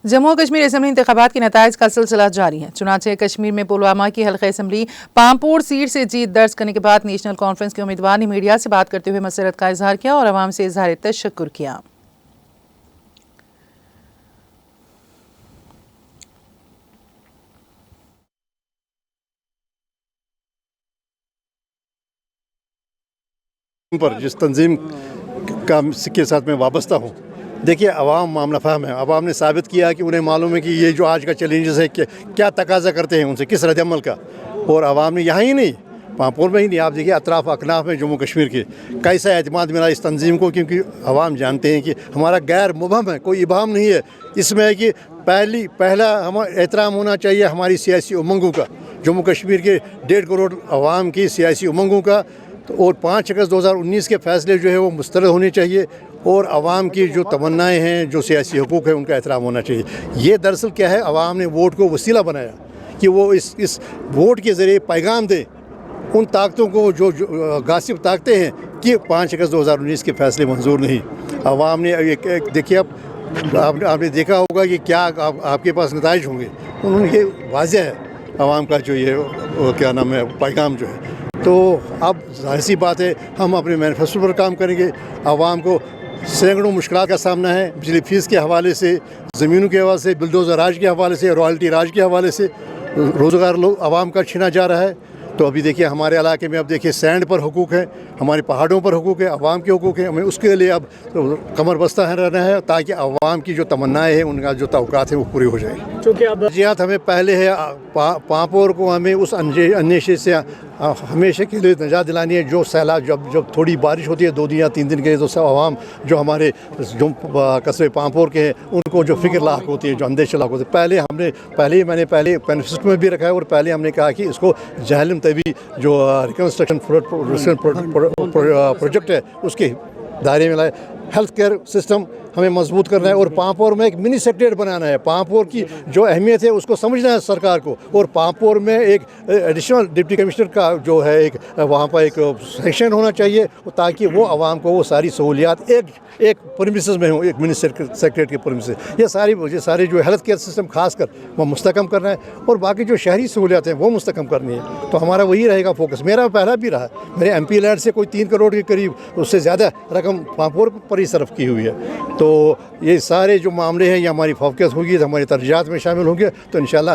جموں و کشمیر اسمبلی انتخابات کے نتائج کا سلسلہ جاری ہے۔ چنانچہ کشمیر میں پلوامہ کی حلقہ اسمبلی پامپور سیٹ سے جیت درج کرنے کے بعد نیشنل کانفرنس کے امیدوار نے میڈیا سے بات کرتے ہوئے مسرت کا اظہار کیا اور عوام سے اظہار تشکر کیا۔ پر جس تنظیم کے ساتھ میں وابستہ ہوں، دیکھیے عوام معاملہ فہم ہے۔ عوام نے ثابت کیا کہ انہیں معلوم ہے کہ یہ جو آج کا چیلنجز ہے کہ کیا تقاضا کرتے ہیں ان سے، کس رد عمل کا، اور عوام نے یہاں ہی نہیں پامپور میں ہی نہیں، آپ دیکھیے اطراف اکناف میں جموں کشمیر کے کیسا اعتماد ملا اس تنظیم کو، کیونکہ عوام جانتے ہیں کہ ہمارا غیر مبہم ہے، کوئی ابہام نہیں ہے اس میں، ہے کہ پہلا ہمیں احترام ہونا چاہیے ہماری سیاسی امنگوں کا، جموں کشمیر کے 1.5 کروڑ عوام کی سیاسی امنگوں کا، اور 5 اگست 2019 کے فیصلے جو ہے وہ مسترد ہونے چاہیے، اور عوام کی جو تمنائیں ہیں، جو سیاسی حقوق ہیں، ان کا احترام ہونا چاہیے۔ یہ دراصل کیا ہے، عوام نے ووٹ کو وسیلہ بنایا کہ وہ اس ووٹ کے ذریعے پیغام دیں ان طاقتوں کو جو غاصب طاقتیں ہیں کہ 5 اگست 2019 کے فیصلے منظور نہیں۔ عوام نے دیکھیے، آپ نے دیکھا ہوگا کہ کیا آپ کے پاس نتائج ہوں گے، انہوں نے یہ واضح ہے عوام کا جو یہ کیا نام ہے پیغام جو ہے۔ تو اب ظاہر سی بات ہے ہم اپنے مینیفیسٹو پر کام کریں گے۔ عوام کو سینکڑوں مشکلات کا سامنا ہے، بجلی فیس کے حوالے سے، زمینوں کے حوالے سے، بلڈوزر راج کے حوالے سے، رائلٹی راج کے حوالے سے، روزگار عوام کا چھینا جا رہا ہے۔ تو ابھی دیکھیے ہمارے علاقے میں اب دیکھیے سینڈ پر حقوق ہے، ہمارے پہاڑوں پر حقوق ہے، عوام کے حقوق ہیں، ہمیں اس کے لیے اب کمر بستہ رہنا ہے تاکہ عوام کی جو تمنائیں ہیں، ان کا جو توقعات ہیں وہ پوری ہو جائیں۔ چونکہ اب ترجیحات ہمیں پہلے ہے پامپور کو ہمیں اس اندیشے سے ہمیشہ کے لیے نجات دلانی ہے، جو سیلاب جب تھوڑی بارش ہوتی ہے 2 دن یا 3 دن کے لیے، تو سب عوام جو ہمارے جو قصبے پامپور کے ہیں ان کو جو فکر لاحق ہوتی ہے، جو اندیشہ لاحق ہوتی ہے، میں نے پہلے مینیفیسٹو میں بھی رکھا ہے، اور پہلے ہم نے کہا کہ اس کو جہلم طوی جو ریکنسٹرکشن پروجیکٹ ہے اس کے دائرے میں لائے۔ ہیلتھ کیئر سسٹم ہمیں مضبوط کرنا ہے، اور پامپور میں ایک منی سیکٹریٹ بنانا ہے۔ پامپور کی جو اہمیت ہے اس کو سمجھنا ہے سرکار کو، اور پامپور میں ایک ایڈیشنل ڈپٹی کمشنر کا جو ہے ایک وہاں پر ایک سیکشن ہونا چاہیے، تاکہ وہ عوام کو وہ ساری سہولیات ایک پرمیسز میں ہوں، ایک منی سیکٹریٹ کے پرمیسز۔ یہ سارے جو ہیلتھ کیئر سسٹم خاص کر وہ مستحکم کرنا ہے، اور باقی جو شہری سہولیات ہیں وہ مستحکم کرنی ہے۔ تو ہمارا وہی رہے گا فوکس، میرا پہلا بھی رہا، میرے ایم پی لینڈ سے کوئی 3 کروڑ کے قریب اس سے زیادہ رقم پامپور پر ہی صرف کی ہوئی ہے۔ تو یہ سارے جو معاملے ہیں یہ ہماری فوکس ہوگی، ہماری ترجیحات میں شامل ہوں گے، تو انشاءاللہ